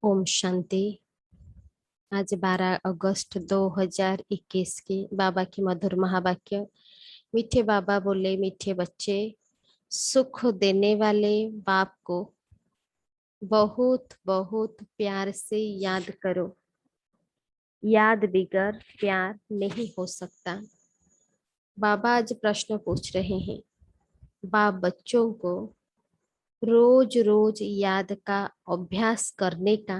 ओम शांति। आज 12 अगस्त 2021 की बाबा की मधुर महावाक्य। मीठे बाबा बोले, मीठे बच्चे, सुख देने वाले बाप को बहुत बहुत प्यार से याद करो। याद बिगर प्यार नहीं हो सकता। बाबा आज प्रश्न पूछ रहे हैं। बाप बच्चों को रोज रोज याद का अभ्यास करने का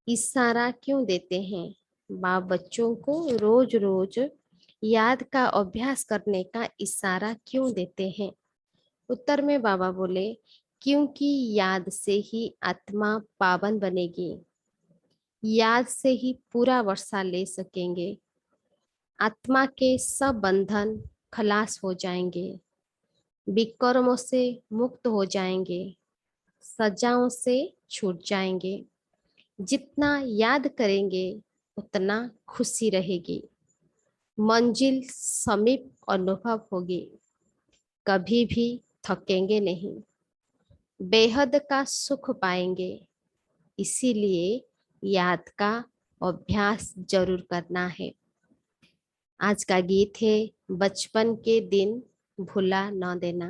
इशारा क्यों देते हैं? बाप बच्चों को रोज रोज याद का अभ्यास करने का इशारा क्यों देते हैं? उत्तर में बाबा बोले, क्योंकि याद से ही आत्मा पावन बनेगी। याद से ही पूरा वर्षा ले सकेंगे। आत्मा के सब बंधन खलास हो जाएंगे। विकर्मों से मुक्त हो जाएंगे। सजाओं से छूट जाएंगे। जितना याद करेंगे उतना खुशी रहेगी। मंजिल समीप अनुभव होगी। कभी भी थकेंगे नहीं। बेहद का सुख पाएंगे। इसीलिए याद का अभ्यास जरूर करना है। आज का गीत है, बचपन के दिन भुला न देना।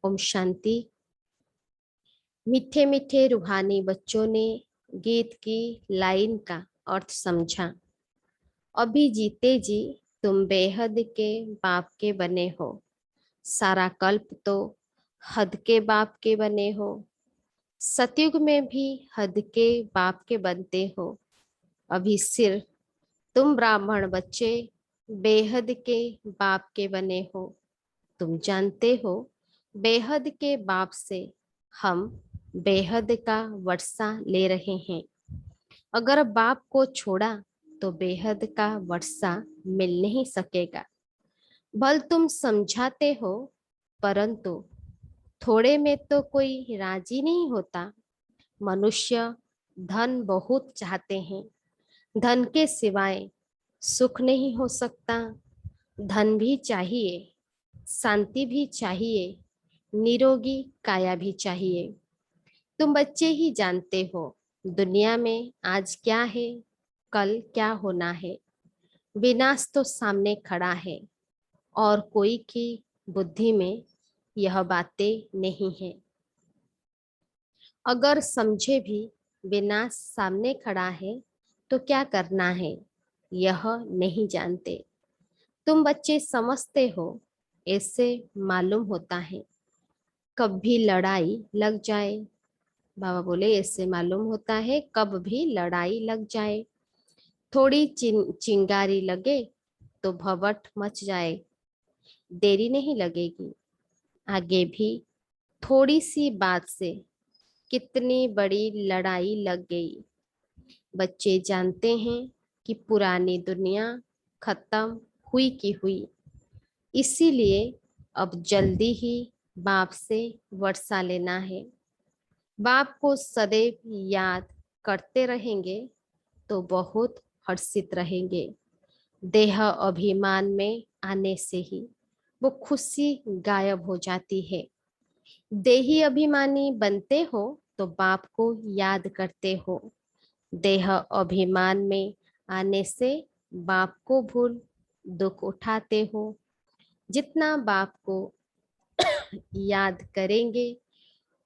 ओम शांति। मीठे मीठे रूहानी बच्चों ने गीत की लाइन का अर्थ समझा। अभी जीते जी तुम बेहद के बाप के बने हो। सारा कल्प तो हद के बाप के बने हो। सतयुग में भी हद के बाप के बनते हो। अभी सिर्फ तुम ब्राह्मण बच्चे बेहद के बाप के बने हो। तुम जानते हो बेहद के बाप से हम बेहद का वर्षा ले रहे हैं। अगर बाप को छोड़ा तो बेहद का वर्षा मिल नहीं सकेगा। भल तुम समझाते हो, परंतु थोड़े में तो कोई राजी नहीं होता। मनुष्य धन बहुत चाहते हैं। धन के सिवाय सुख नहीं हो सकता। धन भी चाहिए, शांति भी चाहिए, निरोगी काया भी चाहिए। तुम बच्चे ही जानते हो दुनिया में आज क्या है, कल क्या होना है। विनाश तो सामने खड़ा है और कोई की बुद्धि में यह बातें नहीं है। अगर समझे भी विनाश सामने खड़ा है तो क्या करना है, यह नहीं जानते। तुम बच्चे समझते हो, ऐसे मालूम होता है। कब भी लड़ाई लग जाए। बाबा बोले, ऐसे मालूम होता है कब भी लड़ाई लग जाए। थोड़ी चिंगारी लगे तो भवट मच जाए। देरी नहीं लगेगी। आगे भी थोड़ी सी बात से कितनी बड़ी लड़ाई लग गई। बच्चे जानते हैं कि पुरानी दुनिया खत्म हुई की हुई। इसीलिए अब जल्दी ही बाप से वर्षा लेना है। बाप को सदैव याद करते रहेंगे तो बहुत हर्षित रहेंगे। देह अभिमान में आने से ही वो खुशी गायब हो जाती है। देही अभिमानी बनते हो तो बाप को याद करते हो। देह अभिमान में आने से बाप को भूल दुख उठाते हो। जितना बाप को याद करेंगे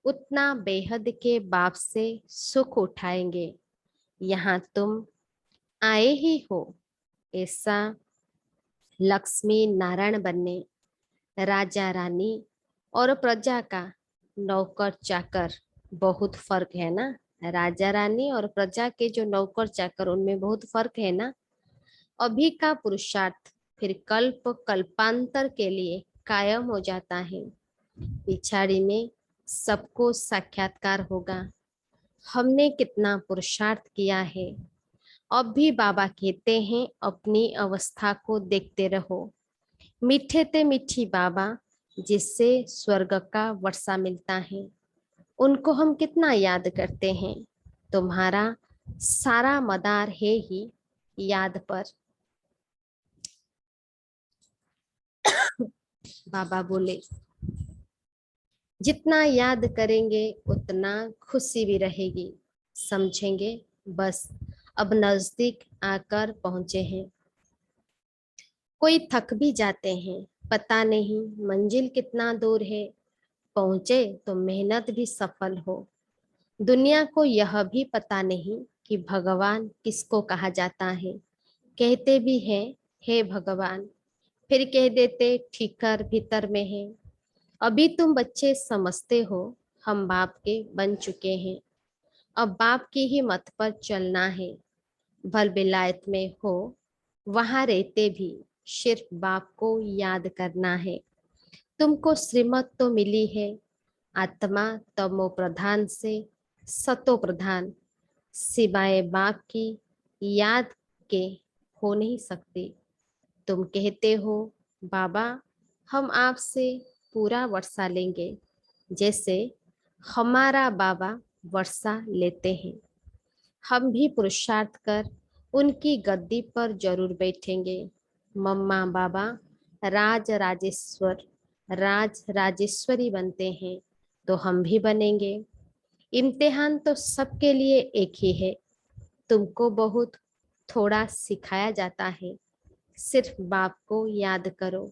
उतना बेहद के बाप से सुख उठाएंगे। यहाँ तुम आए ही हो ऐसा लक्ष्मी नारायण बनने। राजा रानी और प्रजा का नौकर चाकर बहुत फर्क है ना। राजा रानी और प्रजा के जो नौकर चाकर उनमें बहुत फर्क है ना। अभी का पुरुषार्थ फिर कल्प कल्पांतर के लिए कायम हो जाता है। पिछाड़ी में सबको साक्षात्कार होगा। हमने कितना पुरुषार्थ किया है। अब भी बाबा कहते हैं अपनी अवस्था को देखते रहो। मीठे ते मीठी बाबा जिससे स्वर्ग का वर्षा मिलता है, उनको हम कितना याद करते हैं। तुम्हारा सारा मदार है ही याद पर। बाबा बोले, जितना याद करेंगे उतना खुशी भी रहेगी। समझेंगे बस अब नजदीक आकर पहुंचे हैं। कोई थक भी जाते हैं, पता नहीं मंजिल कितना दूर है, पहुंचे तो मेहनत भी सफल हो। दुनिया को यह भी पता नहीं कि भगवान किसको कहा जाता है। कहते भी हैं हे भगवान, फिर कह देते ठीकर भीतर में है। अभी तुम बच्चे समझते हो हम बाप के बन चुके हैं, अब बाप की ही मत पर चलना है। भल विलायत में हो वहां रहते भी सिर्फ बाप को याद करना है। तुमको श्रीमत तो मिली है, आत्मा तमो प्रधान से सतो प्रधान, सिवाय बाप की याद के हो नहीं सकती। तुम कहते हो बाबा हम आपसे पूरा वर्षा लेंगे, जैसे हमारा बाबा वर्षा लेते हैं। हम भी पुरुषार्थ कर उनकी गद्दी पर जरूर बैठेंगे। मम्मा बाबा राज राजेश्वर राज राजेश्वरी बनते हैं तो हम भी बनेंगे। इम्तिहान तो सबके लिए एक ही है। तुमको बहुत थोड़ा सिखाया जाता है, सिर्फ बाप को याद करो।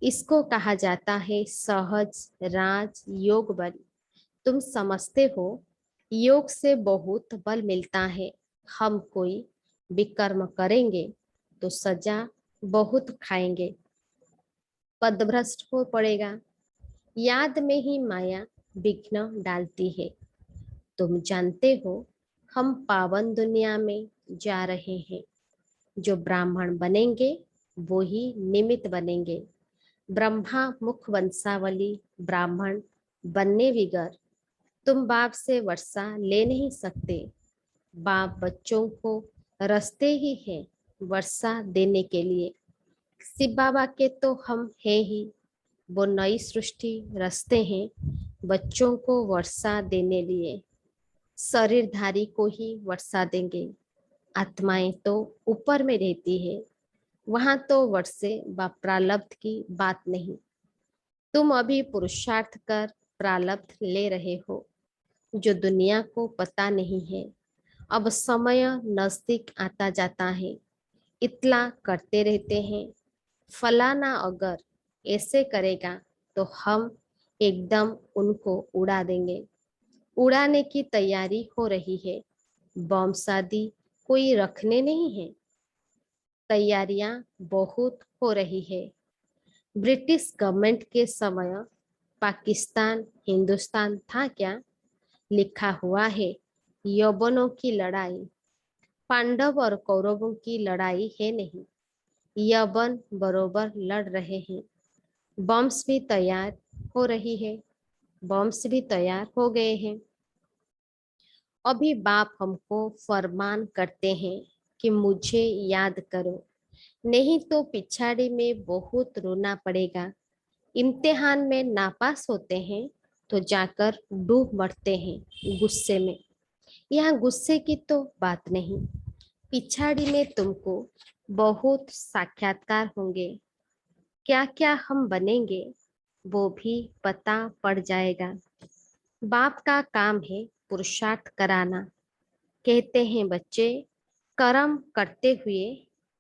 इसको कहा जाता है सहज राज योग बल। तुम समझते हो योग से बहुत बल मिलता है। हम कोई विकर्म करेंगे तो सजा बहुत खाएंगे, पदभ्रष्ट हो पड़ेगा। याद में ही माया विघ्न डालती है। तुम जानते हो हम पावन दुनिया में जा रहे हैं। जो ब्राह्मण बनेंगे वो ही निमित्त बनेंगे। ब्रह्मा मुख वंशावली ब्राह्मण बनने विगर तुम बाप से वर्षा ले नहीं सकते। बाप बच्चों को रस्ते ही है वर्षा देने के लिए। शिव बाबा के तो हम हैं ही, वो नई सृष्टि रचते हैं बच्चों को वर्षा देने लिए। शरीरधारी को ही वर्षा देंगे। आत्माएं तो ऊपर में रहती है, वहां तो वर्षे व प्रारब्ध की बात नहीं। तुम अभी पुरुषार्थ कर प्रारब्ध ले रहे हो, जो दुनिया को पता नहीं है। अब समय नजदीक आता जाता है, इतला करते रहते हैं। फलाना अगर ऐसे करेगा तो हम एकदम उनको उड़ा देंगे। उड़ाने की तैयारी हो रही है। बम शादी कोई रखने नहीं है, तैयारियां बहुत हो रही है। ब्रिटिश गवर्नमेंट के समय पाकिस्तान हिंदुस्तान था क्या? लिखा हुआ है यौवनों की लड़ाई, पांडव और कौरवों की लड़ाई है नहीं। यौवन बरोबर लड़ रहे हैं। बॉम्ब्स भी तैयार हो रही है, बॉम्ब्स भी तैयार हो गए हैं। अभी बाप हमको फरमान करते हैं कि मुझे याद करो, नहीं तो पिछाड़ी में बहुत रोना पड़ेगा। इम्तिहान में नापास होते हैं तो जाकर डूब मरते हैं गुस्से में। यहाँ गुस्से की तो बात नहीं, पिछाड़ी में तुमको बहुत साक्षात्कार होंगे। क्या क्या हम बनेंगे वो भी पता पड़ जाएगा। बाप का काम है पुरुषार्थ कराना। कहते हैं बच्चे कर्म करते हुए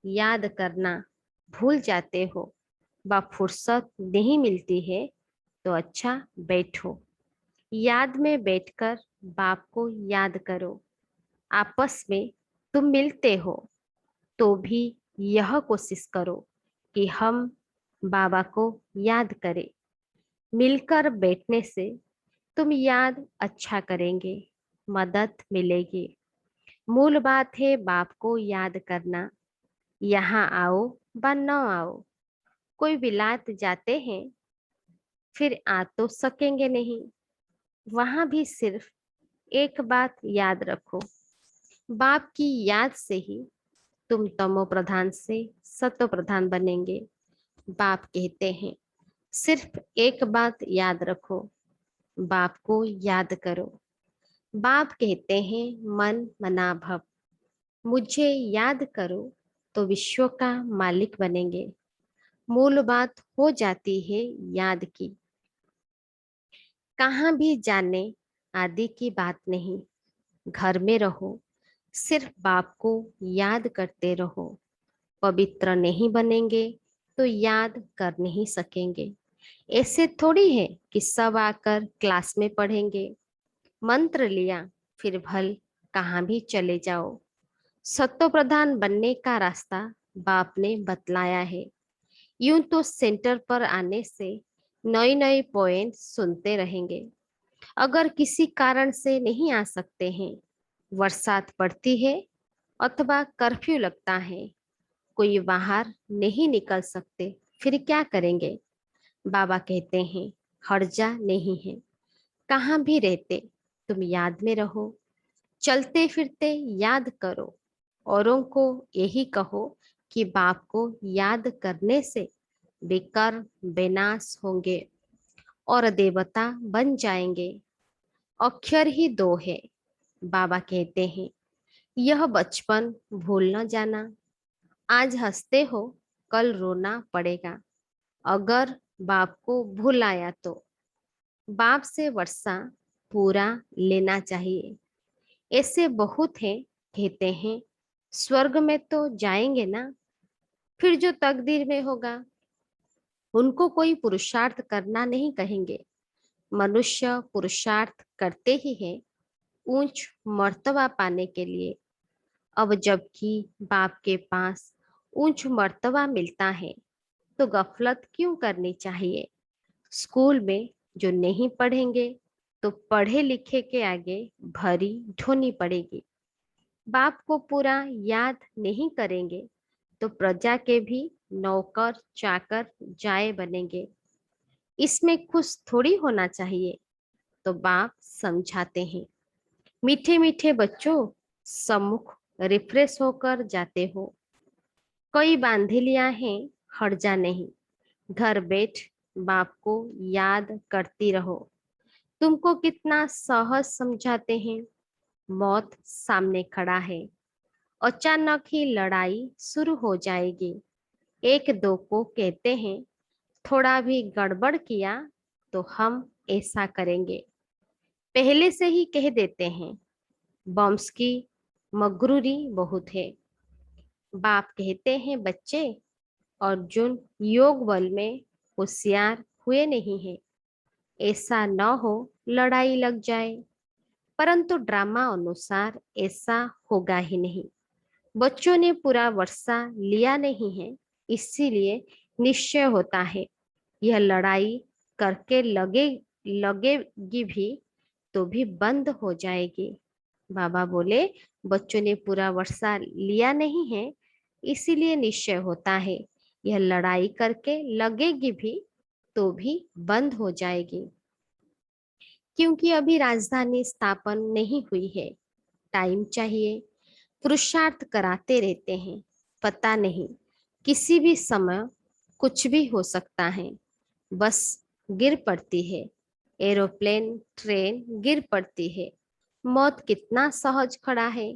याद करना भूल जाते हो व फुर्सत नहीं मिलती है तो अच्छा बैठो, याद में बैठकर बाप को याद करो। आपस में तुम मिलते हो तो भी यह कोशिश करो कि हम बाबा को याद करें। मिलकर बैठने से तुम याद अच्छा करेंगे, मदद मिलेगी। मूल बात है बाप को याद करना। यहाँ आओ व न आओ, कोई विलायत जाते हैं फिर आ तो सकेंगे नहीं। वहां भी सिर्फ एक बात याद रखो, बाप की याद से ही तुम तमो प्रधान से सतो प्रधान बनेंगे। बाप कहते हैं सिर्फ एक बात याद रखो, बाप को याद करो। बाप कहते हैं मन मना भव, मुझे याद करो तो विश्व का मालिक बनेंगे। मूल बात हो जाती है याद की। कहाँ भी जाने आदि की बात नहीं, घर में रहो, सिर्फ बाप को याद करते रहो। पवित्र नहीं बनेंगे तो याद कर नहीं सकेंगे। ऐसे थोड़ी है कि सब आकर क्लास में पढ़ेंगे। मंत्र लिया फिर भल कहाँ भी चले जाओ। सत्तो प्रधान बनने का रास्ता बाप ने बतलाया है। यूं तो सेंटर पर आने से नए नए पॉइंट सुनते रहेंगे। अगर किसी कारण से नहीं आ सकते हैं, बरसात पड़ती है अथवा कर्फ्यू लगता है, कोई बाहर नहीं निकल सकते, फिर क्या करेंगे? बाबा कहते हैं हर्जा नहीं है। कहाँ भी रहते तुम याद में रहो। चलते फिरते याद करो। औरों को यही कहो कि बाप को याद करने से बेकर बेनाश होंगे और देवता बन जाएंगे। अक्षर ही दो है। बाबा कहते हैं यह बचपन भूल न जाना। आज हंसते हो, कल रोना पड़ेगा अगर बाप को भूल आया तो। बाप से वर्षा पूरा लेना चाहिए। ऐसे बहुत हैं, कहते हैं स्वर्ग में तो जाएंगे ना, फिर जो तकदीर में होगा उनको कोई पुरुषार्थ करना नहीं कहेंगे। मनुष्य पुरुषार्थ करते ही है ऊंच मर्तबा पाने के लिए। अब जबकि बाप के पास ऊंच मर्तबा मिलता है तो गफलत क्यों करनी चाहिए? स्कूल में जो नहीं पढ़ेंगे तो पढ़े लिखे के आगे भरी ढोनी पड़ेगी। बाप को पूरा याद नहीं करेंगे तो प्रजा के भी नौकर चाकर जाए बनेंगे। इसमें खुश थोड़ी होना चाहिए। तो बाप समझाते हैं मीठे मीठे बच्चों, सम्मुख रिफ्रेश होकर जाते हो। कई बांधिलियां हैं, हर्जा नहीं। घर बैठ बाप को याद करती रहो। तुमको कितना सहज समझाते हैं। मौत सामने खड़ा है, अचानक ही लड़ाई शुरू हो जाएगी। एक दो को कहते हैं थोड़ा भी गड़बड़ किया तो हम ऐसा करेंगे। पहले से ही कह देते हैं। बॉम्ब्स की मगरूरी बहुत है। बाप कहते हैं बच्चे, अर्जुन योग बल में होशियार हुए नहीं है। ऐसा न हो लड़ाई लग जाए। परंतु ड्रामा अनुसार ऐसा होगा ही नहीं। बच्चों ने पूरा वर्षा लिया नहीं है, इसीलिए निश्चय होता है यह लड़ाई करके लगेगी भी तो भी बंद हो जाएगी। बाबा बोले बच्चों ने पूरा वर्षा लिया नहीं है, इसीलिए निश्चय होता है यह लड़ाई करके लगेगी भी तो भी बंद हो जाएगी। क्योंकि अभी राजधानी स्थापन नहीं हुई है, टाइम चाहिए। पुरुषार्थ कराते रहते हैं, पता नहीं किसी भी समय कुछ भी हो सकता है। बस गिर पड़ती है, एरोप्लेन ट्रेन गिर पड़ती है। मौत कितना सहज खड़ा है।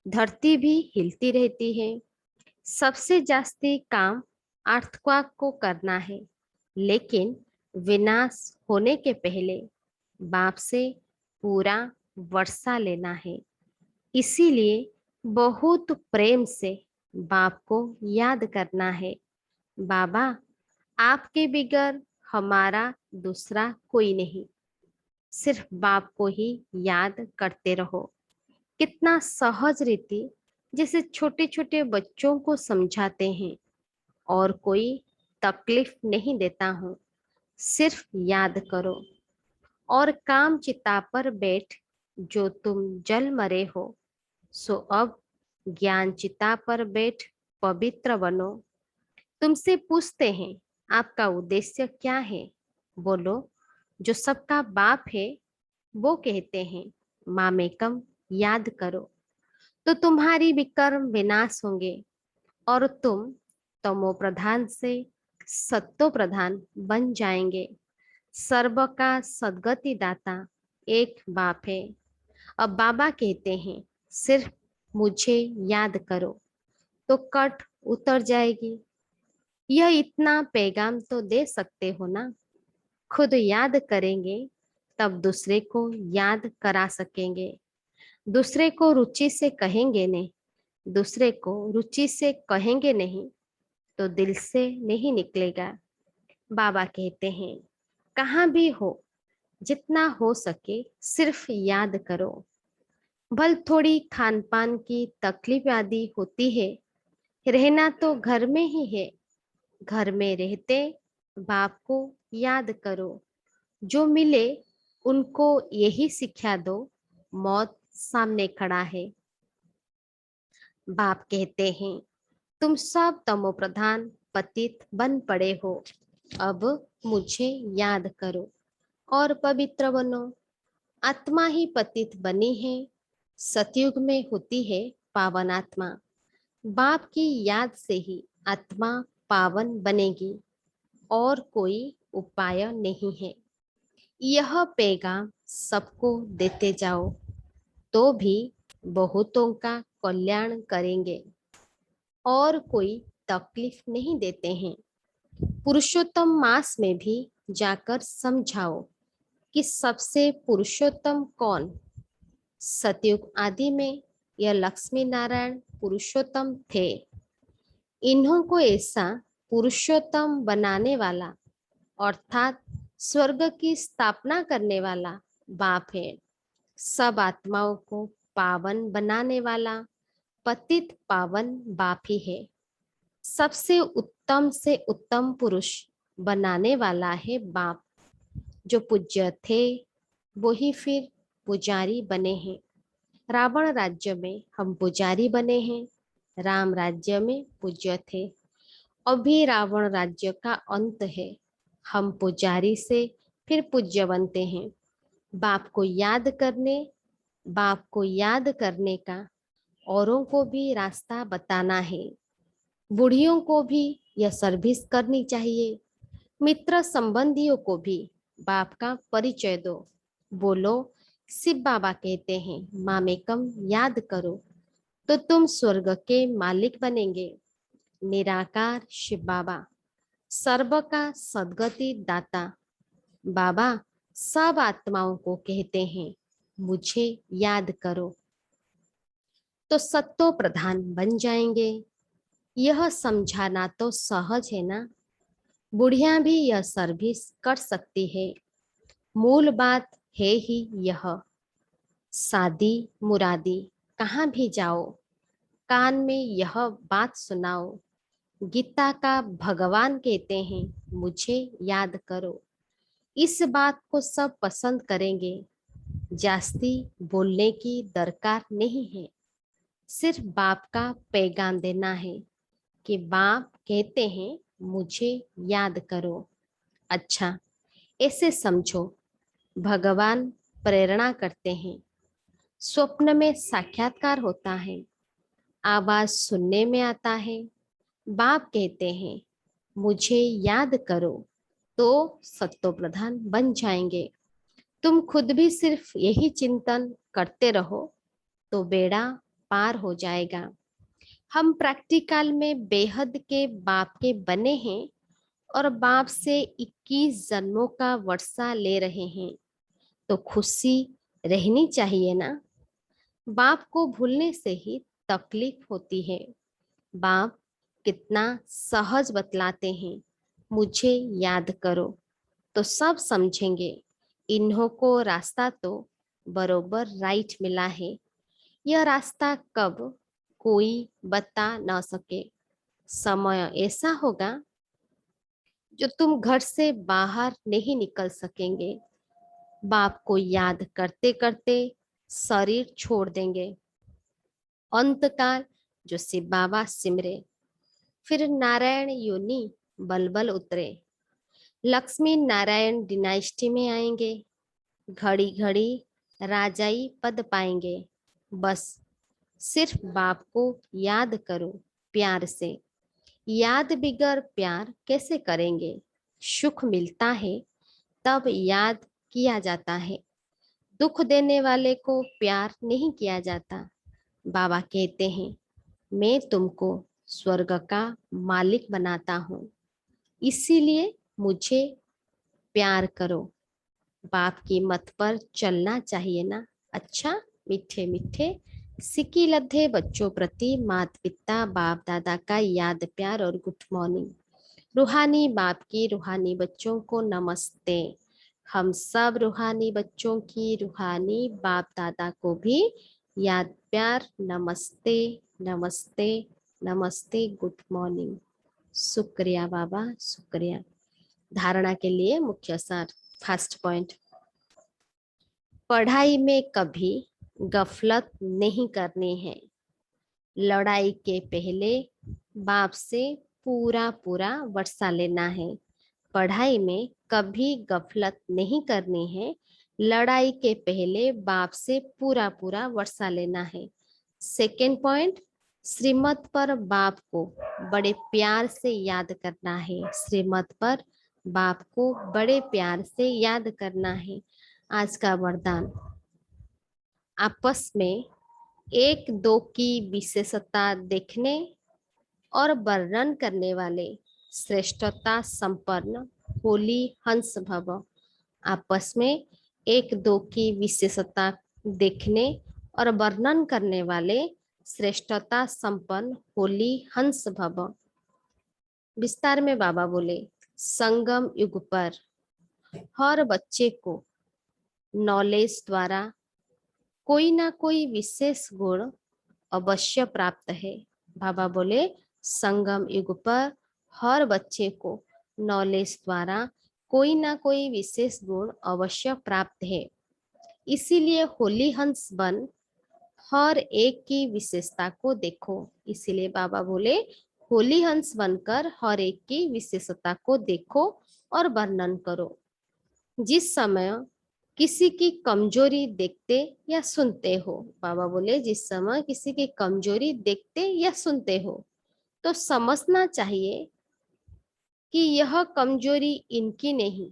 धरती भी हिलती रहती है। सबसे जास्ती काम अर्थक्वेक को करना है, लेकिन विनाश होने के पहले बाप से पूरा वर्षा लेना है। इसीलिए बहुत प्रेम से बाप को याद करना है। बाबा, आपके बिगर हमारा दूसरा कोई नहीं। सिर्फ बाप को ही याद करते रहो। कितना सहज रीति, जैसे छोटे छोटे बच्चों को समझाते हैं। और कोई तकलीफ नहीं देता हूँ, सिर्फ याद करो। और काम चिता पर बैठ जो तुम जल मरे हो, सो अब ज्ञान चिता पर बैठ पवित्र बनो। तुमसे पूछते हैं आपका उद्देश्य क्या है? बोलो जो सबका बाप है। वो कहते हैं मामेकम याद करो तो तुम्हारी विकर्म विनाश होंगे और तुम तमो प्रधान से सत्तो प्रधान बन जाएंगे। सर्व का सदगति दाता एक बाप है। अब बाबा कहते हैं सिर्फ मुझे याद करो तो कट उतर जाएगी। यह इतना पैगाम तो दे सकते हो ना। खुद याद करेंगे तब दूसरे को याद करा सकेंगे। दूसरे को रुचि से कहेंगे नहीं, दूसरे को रुचि से कहेंगे नहीं तो दिल से नहीं निकलेगा। बाबा कहते हैं, कहाँ भी हो, जितना हो सके सिर्फ याद करो। भल थोड़ी खान पान की तकलीफ आदि होती है, रहना तो घर में ही है। घर में रहते बाप को याद करो। जो मिले उनको यही शिक्षा दो, मौत सामने खड़ा है। बाप कहते हैं, तुम सब तमो प्रधान पतित बन पड़े हो, अब मुझे याद करो और पवित्र बनो। आत्मा ही पतित बनी है, सतयुग में होती है पावन आत्मा। बाप की याद से ही आत्मा पावन बनेगी, और कोई उपाय नहीं है। यह पैगाम सबको देते जाओ, तो भी बहुतों का कल्याण करेंगे और कोई तकलीफ नहीं देते हैं। पुरुषोत्तम मास में भी जाकर समझाओ कि सबसे पुरुषोत्तम कौन। सतयुग आदि में यह लक्ष्मी नारायण पुरुषोत्तम थे। इन्हों को ऐसा पुरुषोत्तम बनाने वाला अर्थात स्वर्ग की स्थापना करने वाला बाप है। सब आत्माओं को पावन बनाने वाला पतित पावन बाप ही है। सबसे उत्तम से उत्तम पुरुष बनाने वाला है बाप। जो पूज्य थे वो ही फिर पुजारी बने हैं। रावण राज्य में हम पुजारी बने हैं, राम राज्य में पूज्य थे। अभी रावण राज्य का अंत है, हम पुजारी से फिर पूज्य बनते हैं। बाप को याद करने, बाप को याद करने का औरों को भी रास्ता बताना है। बूढ़ियों को भी यह सर्विस करनी चाहिए। मित्र संबंधियों को भी बाप का परिचय दो। बोलो, शिव बाबा कहते हैं मामेकम याद करो तो तुम स्वर्ग के मालिक बनेंगे। निराकार शिव बाबा, सर्व का सद्गति दाता बाबा सब आत्माओं को कहते हैं मुझे याद करो, तो सत्तो प्रधान बन जाएंगे। यह समझाना तो सहज है ना। बुढ़िया भी यह सर्विस कर सकती है। मूल बात है ही यह। शादी मुरादी कहाँ भी जाओ, कान में यह बात सुनाओ। गीता का भगवान कहते हैं मुझे याद करो। इस बात को सब पसंद करेंगे। जास्ती बोलने की दरकार नहीं है, सिर्फ बाप का पैगाम देना है कि बाप कहते हैं मुझे याद करो। अच्छा, ऐसे समझो, भगवान प्रेरणा करते हैं। स्वप्न में साक्षात्कार होता है, आवाज सुनने में आता है। बाप कहते हैं मुझे याद करो तो सत्तो प्रधान बन जाएंगे। तुम खुद भी सिर्फ यही चिंतन करते रहो तो बेड़ा पार हो जाएगा। हम प्रैक्टिकल में बेहद के बाप के बने हैं और बाप से 21 जन्मों का वर्षा ले रहे हैं, तो खुशी रहनी चाहिए ना। बाप को भूलने से ही तकलीफ होती है। बाप कितना सहज बतलाते हैं मुझे याद करो, तो सब समझेंगे। इन्हों को रास्ता तो बरोबर राइट मिला है। यह रास्ता कब कोई बता न सके। समय ऐसा होगा जो तुम घर से बाहर नहीं निकल सकेंगे। बाप को याद करते करते शरीर छोड़ देंगे। अंतकाल जो शिव बाबा सिमरे, फिर नारायण योनि बलबल उतरे। लक्ष्मी नारायण डिनाइस्टी में आएंगे। घड़ी घड़ी राजाई पद पाएंगे। बस सिर्फ बाप को याद करो प्यार से। याद बिगर प्यार कैसे करेंगे। सुख मिलता है तब याद किया जाता है। दुख देने वाले को प्यार नहीं किया जाता। बाबा कहते हैं मैं तुमको स्वर्ग का मालिक बनाता हूँ, इसीलिए मुझे प्यार करो। बाप की मत पर चलना चाहिए ना। अच्छा, मीठे मीठे सिक्की लद्धे बच्चों प्रति माता पिता बाप दादा का याद प्यार और गुड मॉर्निंग। रूहानी बाप की रूहानी बच्चों को नमस्ते। हम सब रूहानी बच्चों की रूहानी बाप दादा को भी याद प्यार नमस्ते नमस्ते नमस्ते गुड मॉर्निंग। शुक्रिया बाबा शुक्रिया। धारणा के लिए मुख्य सार। फर्स्ट पॉइंट, पढ़ाई में कभी गफलत नहीं करनी है। लड़ाई के पहले बाप से पूरा पूरा वर्षा लेना है। पढ़ाई में कभी गफलत नहीं करनी है। लड़ाई के पहले बाप से पूरा पूरा वर्षा लेना है। सेकेंड पॉइंट, श्रीमत पर बाप को बड़े प्यार से याद करना है। श्रीमत पर बाप को बड़े प्यार से याद करना है। आज का वरदान, आपस में एक दो की विशेषता देखने और वर्णन करने वाले श्रेष्ठता संपन्न होली हंस भव। आपस में एक दो की विशेषता देखने और वर्णन करने वाले श्रेष्ठता संपन्न होली हंस भव। विस्तार में बाबा बोले, संगम युग पर हर बच्चे को नॉलेज द्वारा कोई ना कोई विशेष गुण अवश्य प्राप्त है। बाबा बोले, संगम युग पर हर बच्चे को नॉलेज द्वारा कोई ना कोई विशेष गुण अवश्य प्राप्त है। इसीलिए होली हंस बन हर एक की विशेषता को देखो। इसीलिए बाबा बोले, होली हंस बनकर हर एक की विशेषता को देखो और वर्णन करो। जिस समय किसी की कमजोरी देखते या सुनते हो, बाबा बोले जिस समय किसी की कमजोरी देखते या सुनते हो तो समझना चाहिए कि यह कमजोरी इनकी नहीं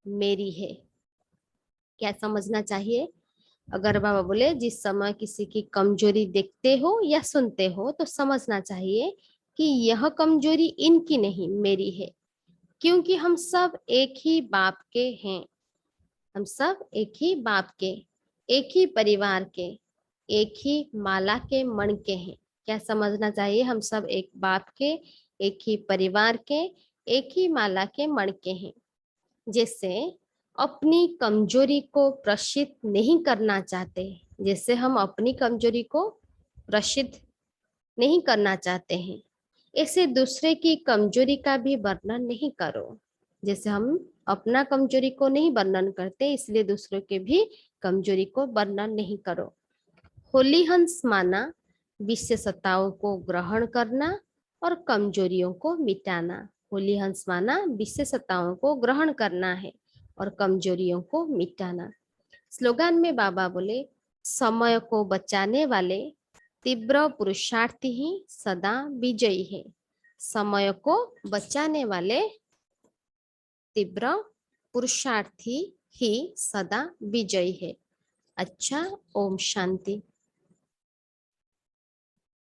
मेरी है। क्या समझना चाहिए? अगर बाबा बोले जिस समय किसी की कमजोरी देखते हो या सुनते हो तो समझना चाहिए कि यह कमजोरी इनकी नहीं मेरी है, क्योंकि हम सब एक ही बाप के हैं। हम सब एक ही बाप के, एक ही परिवार के, एक ही माला के मण के हैं। क्या समझना चाहिए? हम सब एक बाप के, एक ही परिवार के, एक ही माला के मण के हैं। जैसे अपनी कमजोरी को प्रसिद्ध नहीं करना चाहते, जैसे हम अपनी कमजोरी को प्रसिद्ध नहीं करना चाहते हैं, ऐसे दूसरे की कमजोरी का भी वर्णन नहीं करो। जैसे हम अपना कमजोरी को नहीं वर्णन करते, इसलिए दूसरों के भी कमजोरी को वर्णन नहीं करो। होली हंस माना विशेषताओं को ग्रहण करना और कमजोरियों को मिटाना। होली हंस माना विशेषताओं को ग्रहण करना है और कमजोरियों को मिटाना। स्लोगन में बाबा बोले, समय को बचाने वाले तीव्र पुरुषार्थी ही सदा विजयी है। समय को बचाने वाले तीव्र पुरुषार्थी ही सदा विजयी है। अच्छा, ओम शांति।